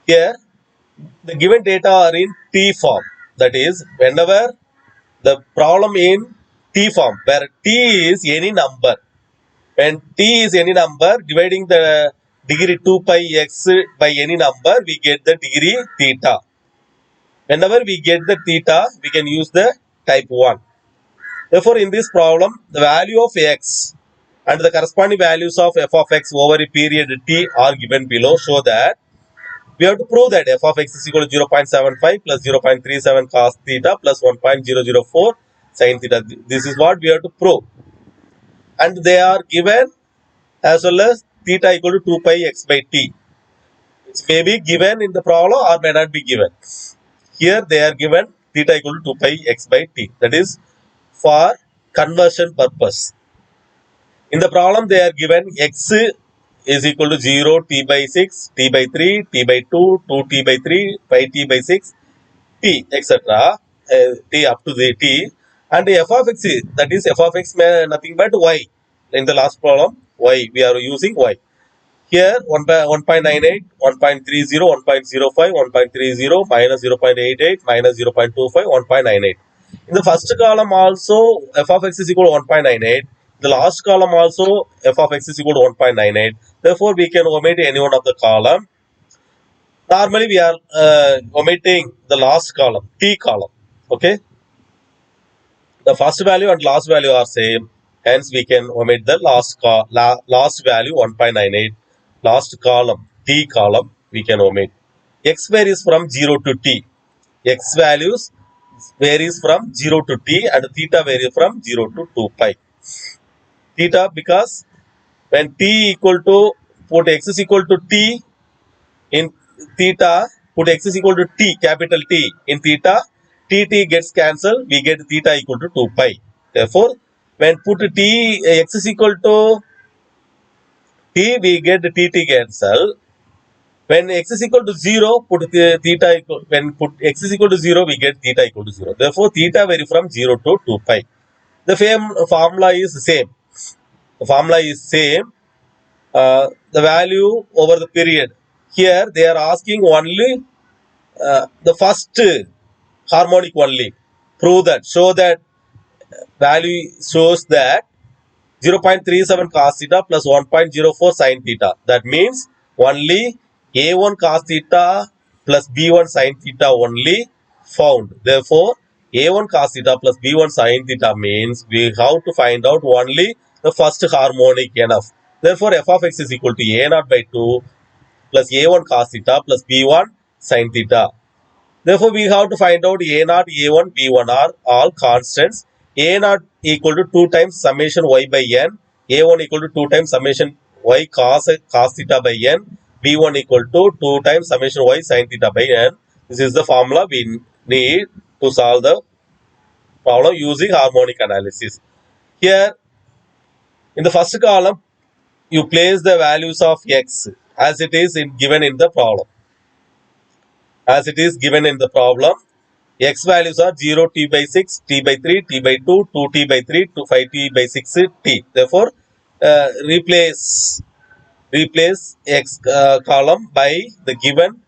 Here, the given data are in T form. That is, whenever the problem in T form, where T is any number. When T is any number, dividing the degree 2 pi x by any number, we get the degree theta. Whenever we get the theta, we can use the type 1. Therefore, in this problem, the value of x and the corresponding values of f of x over a period t are given below. Show that we have to prove that f of x is equal to 0.75 plus 0.37 cos theta plus 1.004 sin theta. This is what we have to prove. And they are given as well as theta equal to 2 pi x by t. It may be given in the problem or may not be given. Here they are given theta equal to 2 pi x by t. That is for conversion purpose. In the problem they are given x is equal to 0, t by 6, t by 3, t by 2, 2t by 3, 5t by 6, t, etc. T up to the t. And f of x is, that is f of x may nothing but y. In the last problem, y, we are using y. Here 1.98, 1.30, 1.05, 1.30, minus 0.88, minus 0.25, 1.98. In the first column also f of x is equal to 1.98. The last column also f of x is equal to 1.98. Therefore, we can omit any one of the column. Normally, we are omitting the last column, t column. Okay. The first value and last value are same. Hence, we can omit the last value 1.98. Last column, t column, we can omit. X varies from 0 to t. X values varies from 0 to t and theta varies from 0 to 2 pi. Theta because when t equal to, put x is equal to t in theta, put x is equal to t, capital T in theta, t gets cancelled, we get theta equal to 2 pi. Therefore, when put t, x is equal to t, we get t cancel. When x is equal to 0, put theta equal, when put x is equal to 0, we get theta equal to 0. Therefore, theta vary from 0 to 2 pi. The formula is same. The formula is same. The value over the period. Here, they are asking only the first harmonic only. Prove that. Show that value shows that 0.37 cos theta plus 1.04 sin theta. That means only a1 cos theta plus b1 sin theta only found. Therefore, a1 cos theta plus b1 sin theta means we have to find out only the first harmonic enough. Therefore, f of x is equal to a0 by 2 plus a1 cos theta plus b1 sin theta. Therefore, we have to find out a0, a1, b1 are all constants. a0 equal to 2 times summation y by n, a1 equal to 2 times summation y cos theta by n, b1 equal to 2 times summation y sin theta by n. This is the formula we need to solve the problem using harmonic analysis. Here, in the first column, you place the values of x as it is given in the problem. As it is given in the problem, x values are 0, t by 6, t by 3, t by 2, 2t by 3, 5t by 6, t. Therefore, replace x column by the given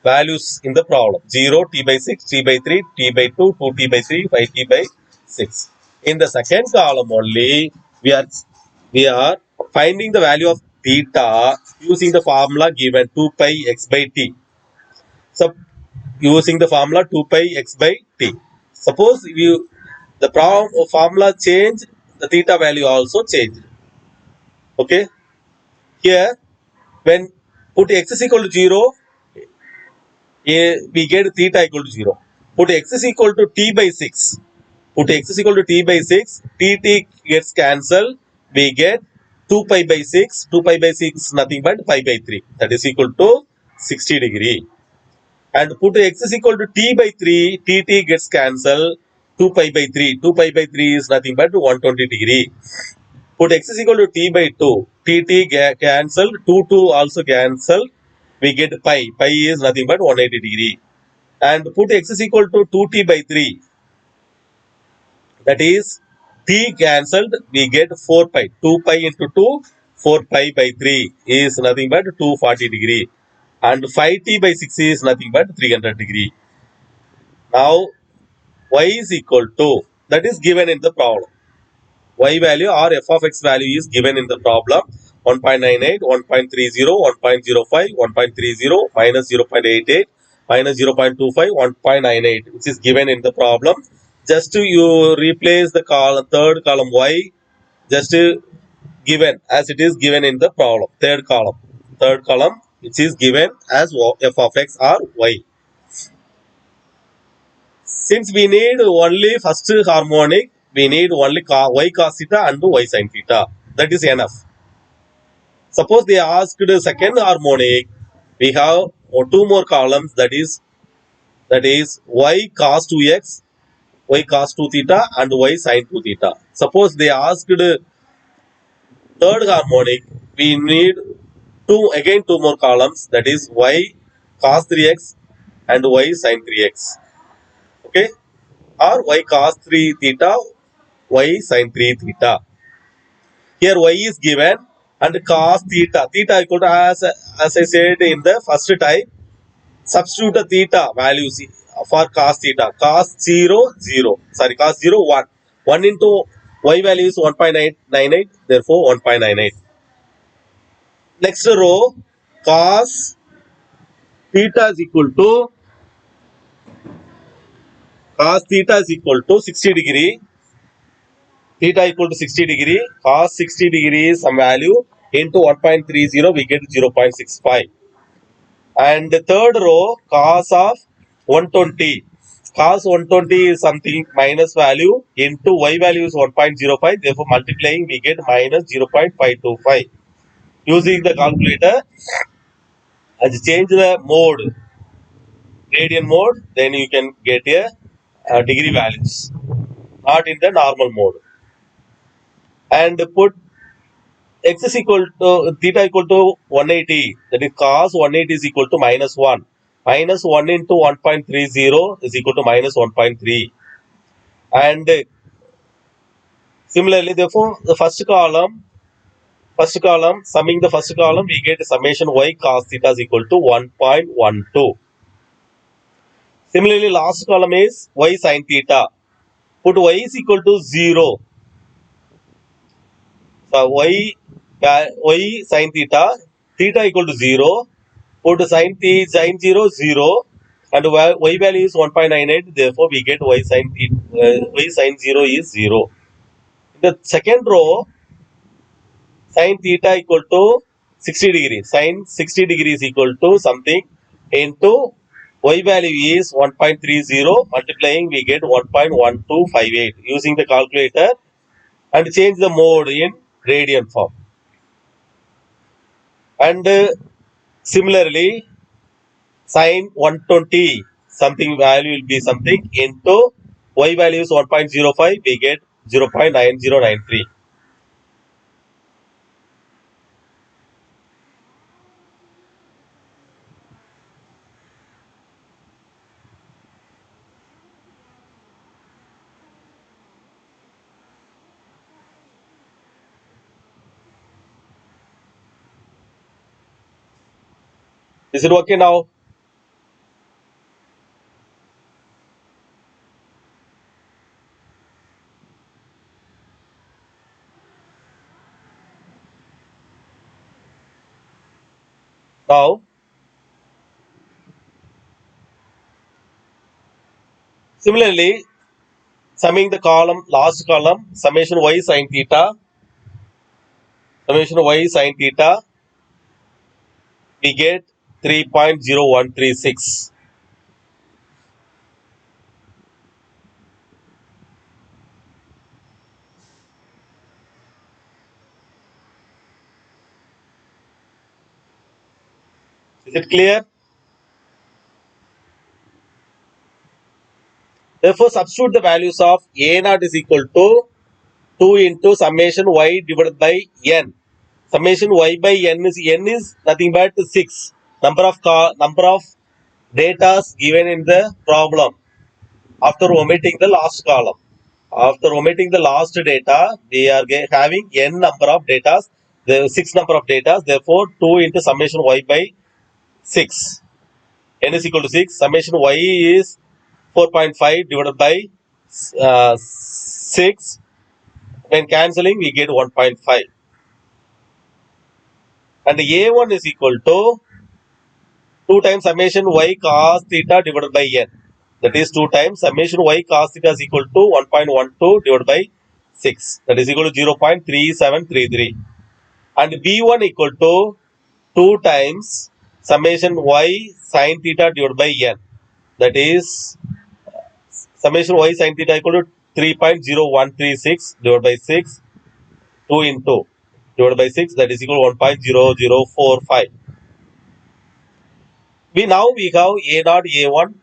values in the problem. 0, t by 6, t by 3, t by 2, 2t by 3, 5t by 6. In the second column only, we are finding the value of theta using the formula given 2 pi x by t. So, using the formula 2 pi x by t. Suppose you the formula change, the theta value also change. Okay. Here, when put x is equal to 0, we get theta equal to 0. Put x is equal to t by 6. Put x is equal to t by 6. T gets cancelled. We get 2 pi by 6. 2 pi by 6 nothing but pi by 3. That is equal to 60 degree. And put x is equal to t by 3, t gets cancelled, 2 pi by 3. 2 pi by 3 is nothing but 120 degree. Put x is equal to t by 2, t cancelled, 2 also cancelled, we get pi. Pi is nothing but 180 degree. And put x is equal to 2t by 3, that is t cancelled, we get 4 pi. 2 pi into 2, 4 pi by 3 is nothing but 240 degree. and 5t by 6 is nothing but 300 degree. Now y is equal to, that is given in the problem, y value or f of x value is given in the problem, 1.98, 1.30, 1.05, 1.30, minus 0.88, minus 0.25, 1.98, which is given in the problem. Just to you replace the column, third column y, just given as it is given in the problem, third column which is given as f of x or y. Since we need only first harmonic, we need only y cos theta and y sin theta. That is enough. Suppose they asked second harmonic, we have two more columns, that is y cos 2x, y cos 2 theta and y sin 2 theta. Suppose they asked third harmonic, we need two more columns, that is y cos 3x and y sin 3x. Okay, or y cos 3 theta, y sin 3 theta. Here y is given and cos theta. Theta equal to, as I said in the first type, substitute the theta values for cos theta. Cos 0, 0. Sorry, cos 0, 1. 1 into y value is 1.98, therefore 1.98. Next row, cos theta is equal to, cos theta is equal to 60 degree. Theta equal to 60 degree. Cos 60 degree is some value into 1.30, we get 0.65. And the third row, cos of 120. Cos 120 is something minus value into y value is 1.05. Therefore, multiplying we get minus 0.525. Using the calculator, as change the mode, radian mode, then you can get a degree values, not in the normal mode. And put x is equal to theta equal to 180, that is cos 180 is equal to minus 1. Minus 1 into 1.30 is equal to minus 1.3. And similarly, therefore, the first column, summing the first column, we get summation y cos theta is equal to 1.12. Similarly, last column is y sin theta. Put y is equal to 0. So y sin theta, theta equal to 0. Put sin 0, 0, and y value is 1.98. Therefore, we get y sin 0 is 0. In the second row, sin theta equal to 60 degrees. Sin 60 degrees is equal to something into y value is 1.30. Multiplying, we get 1.1258. Using the calculator and change the mode in radian form. And similarly, sin 120, something value will be something into y value is 1.05, we get 0.9093. Is it okay now? Now, similarly, summing the column, last column, summation y sin theta, we get 3.0136. Is it clear? Therefore, substitute the values of a naught is equal to 2 into summation y divided by n. Summation y by n is nothing but 6. Number of data given in the problem after omitting the last column. After omitting the last data, we are having n number of data, the 6 number of data. Therefore, 2 into summation y by 6. N is equal to 6. Summation y is 4.5 divided by 6. When cancelling, we get 1.5. And A1 is equal to 2 times summation y cos theta divided by n. That is 2 times summation y cos theta is equal to 1.12 divided by 6. That is equal to 0.3733. And B1 equal to 2 times summation y sin theta divided by n. That is summation y sin theta equal to 3.0136 divided by 6. 2 into divided by 6, that is equal to 1.0045. We have A0, A1,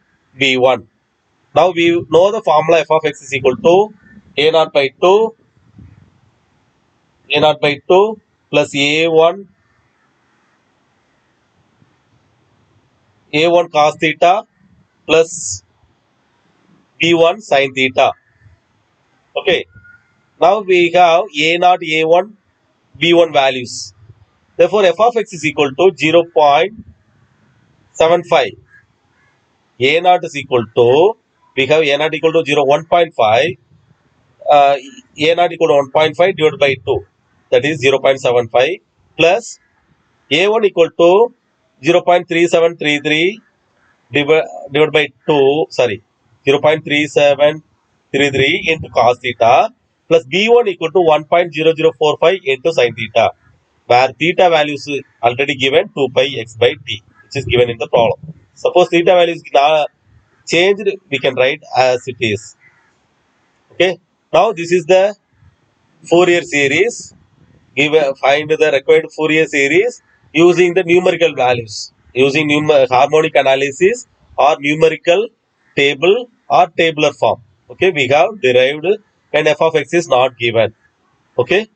B1. Now we know the formula f of x is equal to A0 by 2 plus A1 cos theta plus B1 sin theta. Okay. Now we have A0, A1, B1 values. Therefore, f of x is equal to 0.75. A0 is equal to, we have A0 equal to 1.5. A0 equal to 1.5 divided by 2. That is 0.75 plus A1 equal to 0.3733 divided by 2. Sorry, 0.3733 into cos theta plus B1 equal to 1.0045 into sin theta, where theta values already given 2 pi x by t, which is given in the problem. Suppose theta value is changed, we can write as it is. Okay. Now this is the Fourier series. Find the required Fourier series using the numerical values, using harmonic analysis or numerical table or tabular form. Okay, we have derived when f of x is not given. Okay.